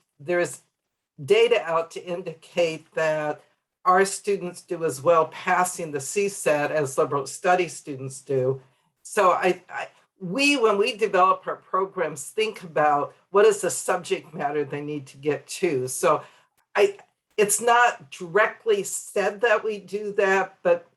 data out to indicate that our students do as well passing the CSAT as liberal studies students do. So when we develop our programs, think about what is the subject matter they need to get to. So it's not directly said that we do that, but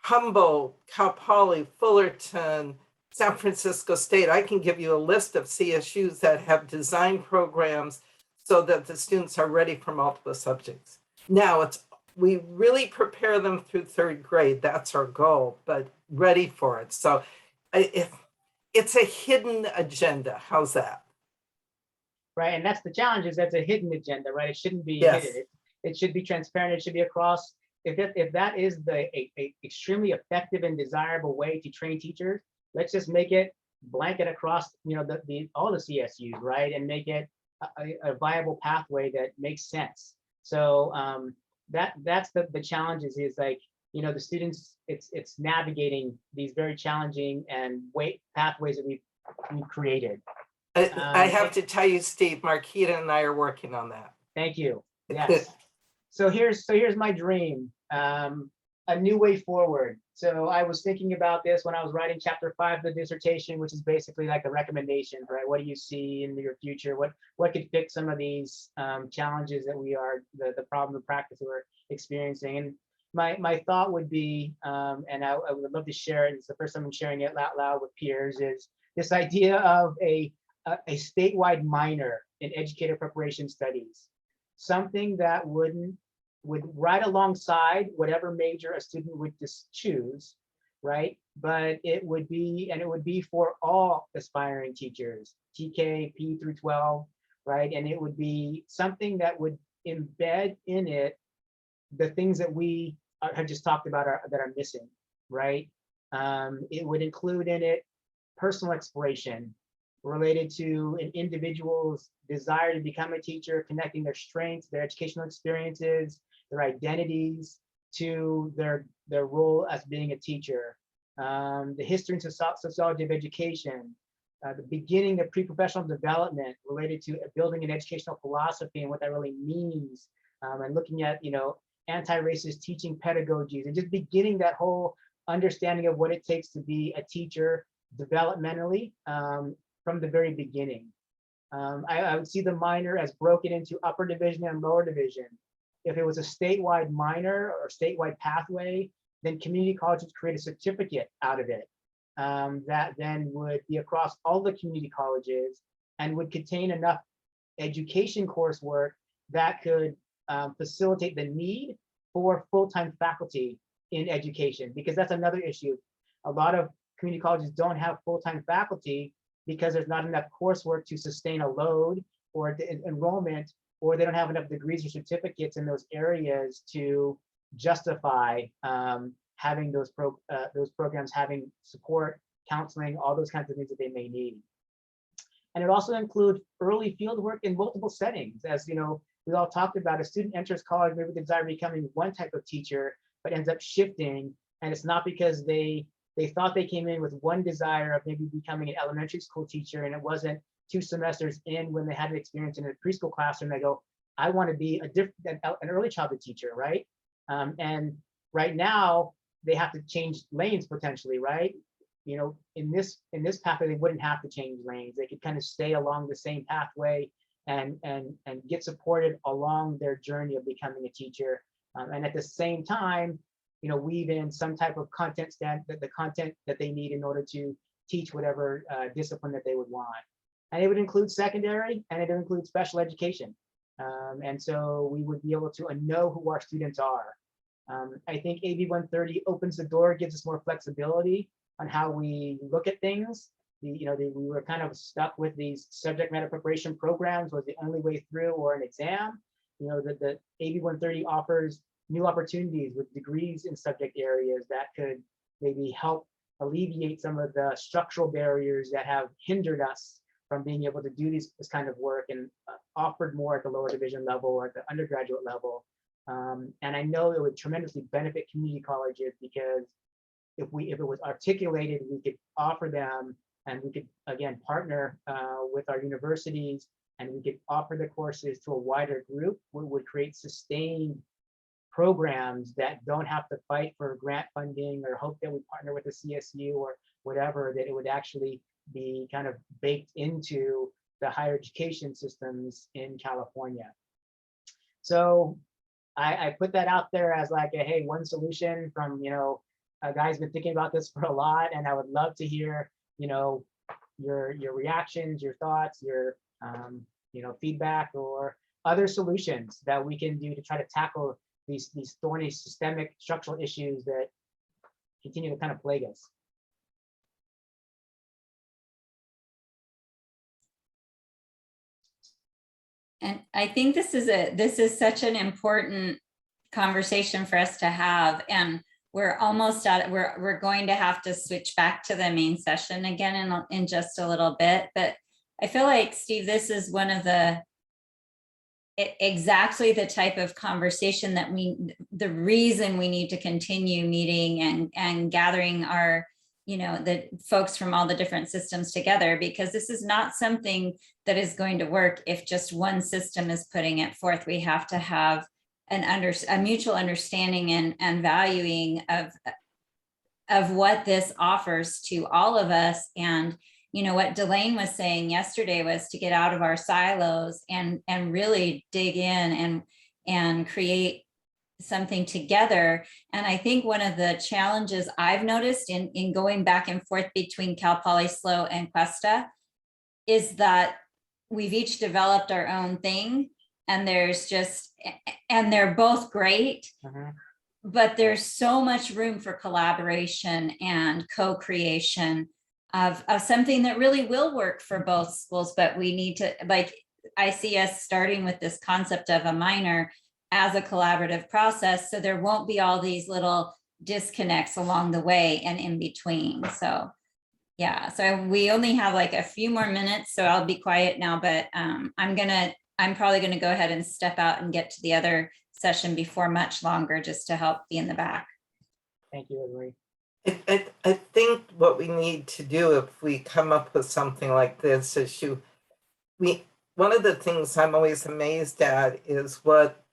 Humboldt, Cal Poly, Fullerton, San Francisco State, I can give you a list of CSUs that have design programs so that the students are ready for multiple subjects. Now, we really prepare them through 3rd grade. That's our goal, but ready for it. So it's a hidden agenda. How's that? Right, and that's the challenge, is that's a hidden agenda, right? It shouldn't be hidden. It should be transparent. It should be across. If that is a extremely effective and desirable way to train teachers, let's just make it blanket across, all the CSUs, right? And make it a viable pathway that makes sense. So that's the challenges is like, the students, it's navigating these very challenging and pathways that we've created. I have to tell you, Steve, Marquita and I are working on that. Thank you. Yes. So here's my dream. a new way forward. So I was thinking about this when I was writing chapter 5 of the dissertation, which is basically like the recommendations, right? What do you see in your future? What could fix some of these challenges that we are, the problem of practice that we're experiencing? And my thought would be, and I would love to share it, it's the first time I'm sharing it out loud with peers, is this idea of a statewide minor in educator preparation studies, something that would right alongside whatever major a student would just choose, right? But it would be for all aspiring teachers, TK, P through 12, right? And it would be something that would embed in it the things that we have just talked about that are missing, right? It would include in it personal exploration related to an individual's desire to become a teacher, connecting their strengths, their educational experiences, their identities to their role as being a teacher. The history and sociology of education, the beginning of pre-professional development related to building an educational philosophy and what that really means, and looking at, anti-racist teaching pedagogies, and just beginning that whole understanding of what it takes to be a teacher developmentally from the very beginning. I would see the minor as broken into upper division and lower division. If it was a statewide minor or statewide pathway, then community colleges create a certificate out of it that then would be across all the community colleges and would contain enough education coursework that could facilitate the need for full-time faculty in education, because that's another issue. A lot of community colleges don't have full-time faculty because there's not enough coursework to sustain a load or enrollment, or they don't have enough degrees or certificates in those areas to justify having those programs having support, counseling, all those kinds of things that they may need. And it also includes early field work in multiple settings. As we all talked about, a student enters college maybe with the desire of becoming one type of teacher, but ends up shifting. And it's not because they thought they came in with one desire of maybe becoming an elementary school teacher, and it wasn't 2 semesters in when they had an experience in a preschool classroom, they go, I want to be an early childhood teacher, right? And right now they have to change lanes potentially, right? In this pathway, they wouldn't have to change lanes. They could kind of stay along the same pathway and get supported along their journey of becoming a teacher. And at the same time, weave in some type of content the content that they need in order to teach whatever discipline that they would want. And it would include secondary, and it would include special education. And so we would be able to know who our students are. I think AB 130 opens the door, gives us more flexibility on how we look at things. We were kind of stuck with these subject matter preparation programs was the only way through, or an exam. The AB 130 offers new opportunities with degrees in subject areas that could maybe help alleviate some of the structural barriers that have hindered us from being able to do this kind of work, and offered more at the lower division level or at the undergraduate level. And I know it would tremendously benefit community colleges, because if it was articulated, we could offer them, and we could again partner with our universities, and we could offer the courses to a wider group. We would create sustained programs that don't have to fight for grant funding or hope that we partner with the CSU or whatever, that it would actually be kind of baked into the higher education systems in California. So I put that out there as like a, hey, one solution from, a guy's been thinking about this for a lot, and I would love to hear, your reactions, your thoughts, your feedback, or other solutions that we can do to try to tackle these thorny systemic structural issues that continue to kind of plague us. And I think this is such an important conversation for us to have, and we're almost we're going to have to switch back to the main session again in just a little bit. But I feel like, Steve, this is one of exactly the type of conversation that the reason we need to continue meeting and gathering our the folks from all the different systems together, because this is not something that is going to work if just one system is putting it forth. We have to have a mutual understanding and valuing of what this offers to all of us. And you know what Delane was saying yesterday was to get out of our silos and really dig in and create something together. And I think one of the challenges I've noticed in going back and forth between Cal Poly SLO and Cuesta is that we've each developed our own thing, and they're both great, but there's so much room for collaboration and co-creation of something that really will work for both schools. But we need to, like, I see us starting with this concept of a minor as a collaborative process, so there won't be all these little disconnects along the way and in between. So yeah, so we only have like a few more minutes, so I'll be quiet now, but I'm probably gonna go ahead and step out and get to the other session before much longer, just to help be in the back. Thank you, Rosemary. I think what we need to do if we come up with something like this is one of the things I'm always amazed at is what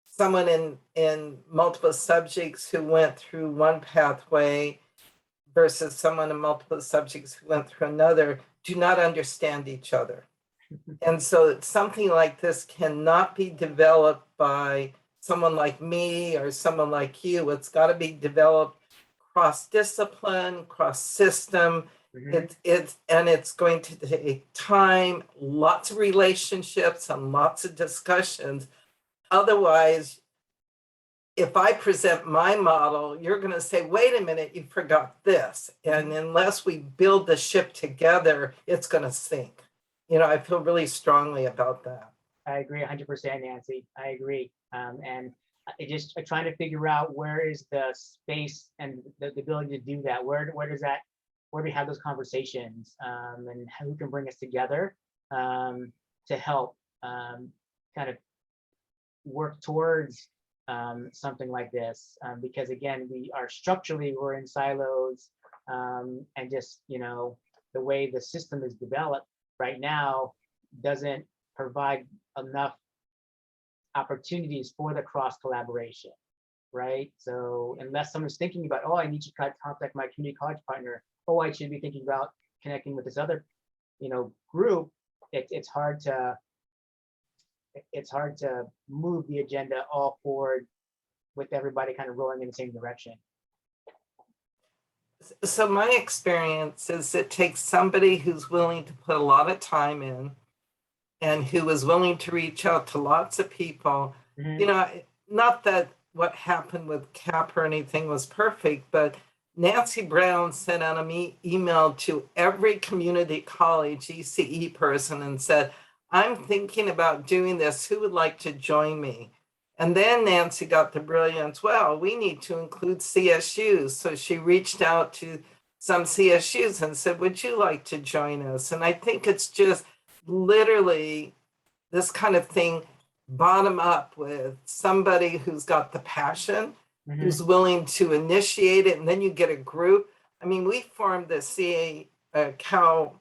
someone in multiple subjects who went through one pathway versus someone in multiple subjects who went through another do not understand each other. And so something like this cannot be developed by someone like me or someone like you. It's got to be developed cross-discipline, cross-system. It's going to take time, lots of relationships and lots of discussions. Otherwise, if I present my model, you're going to say, wait a minute, you forgot this. And unless we build the ship together, it's going to sink. You know, I feel really strongly about that. I agree 100%, Nancy. I agree. And I'm trying to figure out where is the space and the ability to do that. Where do we have those conversations, and who can bring us together to help kind of work towards something like this, because again, we're in silos, and just, you know, the way the system is developed right now doesn't provide enough opportunities for the cross collaboration, right? So unless someone's thinking about, oh, I need to contact my community college partner, oh, I should be thinking about connecting with this other, you know, group, it's hard to move the agenda all forward with everybody kind of rolling in the same direction. So my experience is it takes somebody who's willing to put a lot of time in and who is willing to reach out to lots of people. You know, not that what happened with CAP or anything was perfect, but Nancy Brown sent out an email to every community college ECE person and said, I'm thinking about doing this. Who would like to join me? And then Nancy got the brilliance, well, we need to include CSUs. So she reached out to some CSUs and said, would you like to join us? And I think it's just literally this kind of thing, bottom up, with somebody who's got the passion, who's willing to initiate it, and then you get a group. I mean, we formed the Cal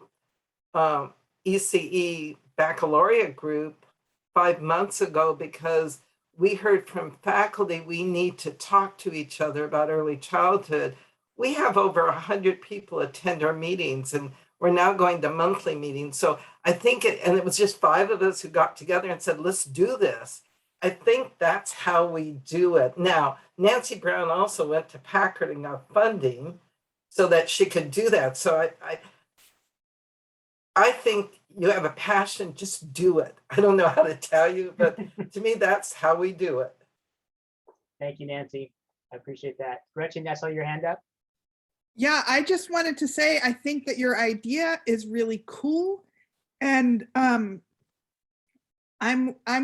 ECE baccalaureate group 5 months ago because we heard from faculty we need to talk to each other about early childhood. We have over 100 people attend our meetings, and we're now going to monthly meetings. So I think and it was just 5 of us who got together and said, let's do this. I think that's how we do it. Now, Nancy Brown also went to Packard and got funding so that she could do that. So I think you have a passion, just do it. I don't know how to tell you, but to me, that's how we do it. Thank you, Nancy. I appreciate that. Gretchen, I saw your hand up. Yeah, I just wanted to say, I think that your idea is really cool. And I'm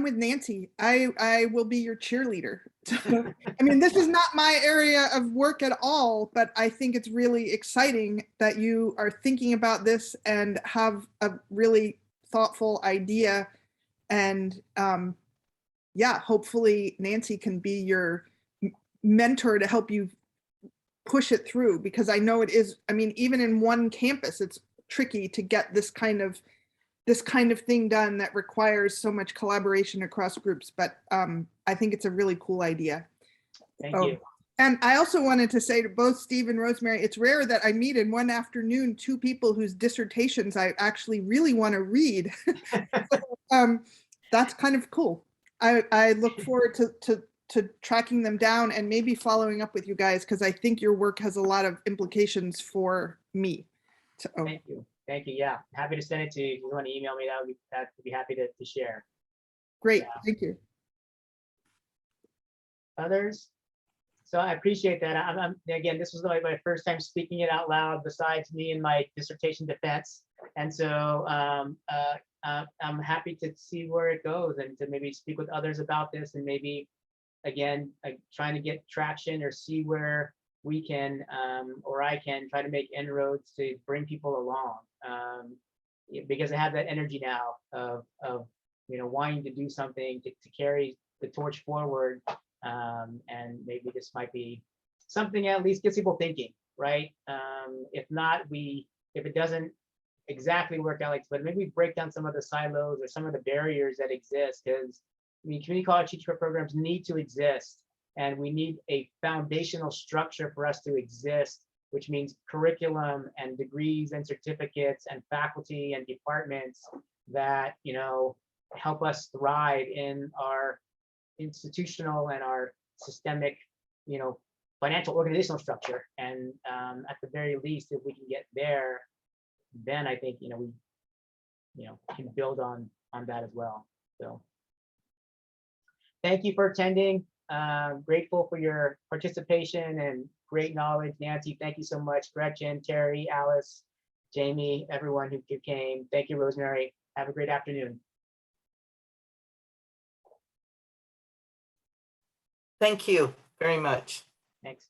with Nancy. I will be your cheerleader. I mean, this is not my area of work at all, but I think it's really exciting that you are thinking about this and have a really thoughtful idea. And yeah, hopefully Nancy can be your mentor to help you push it through, because I know it is, I mean, even in one campus, it's tricky to get this kind of this kind of thing done that requires so much collaboration across groups, but I think it's a really cool idea. Thank Oh, you. and I also wanted to say to both Steve and Rosemary, it's rare that I meet in one afternoon two people whose dissertations I actually really want to read. That's kind of cool. I look forward to tracking them down and maybe following up with you guys, because I think your work has a lot of implications for me. So, Thank you. Thank you. Yeah, happy to send it to you. If you want to email me, that would be happy to share. great, Yeah. thank you. Others? So I appreciate that. Again, this was my first time speaking it out loud besides me and my dissertation defense. And so I'm happy to see where it goes and to maybe speak with others about this, and maybe, again, trying to get traction or see where we can, or I can try to make inroads to bring people along, because I have that energy now of wanting to do something to carry the torch forward, and maybe this might be something that at least gets people thinking, right? If not, if it doesn't exactly work out but maybe break down some of the silos or some of the barriers that exist, because community college teacher programs need to exist. And we need a foundational structure for us to exist, which means curriculum and degrees and certificates and faculty and departments that, help us thrive in our institutional and our systemic, financial organizational structure. And at the very least, if we can get there, then I think, we, can build on that as well. So thank you for attending. Grateful for your participation and great knowledge. Nancy, thank you so much. Gretchen, Terry, Alice, Jamie, everyone who came. Thank you, Rosemary. Have a great afternoon. Thank you very much. Thanks.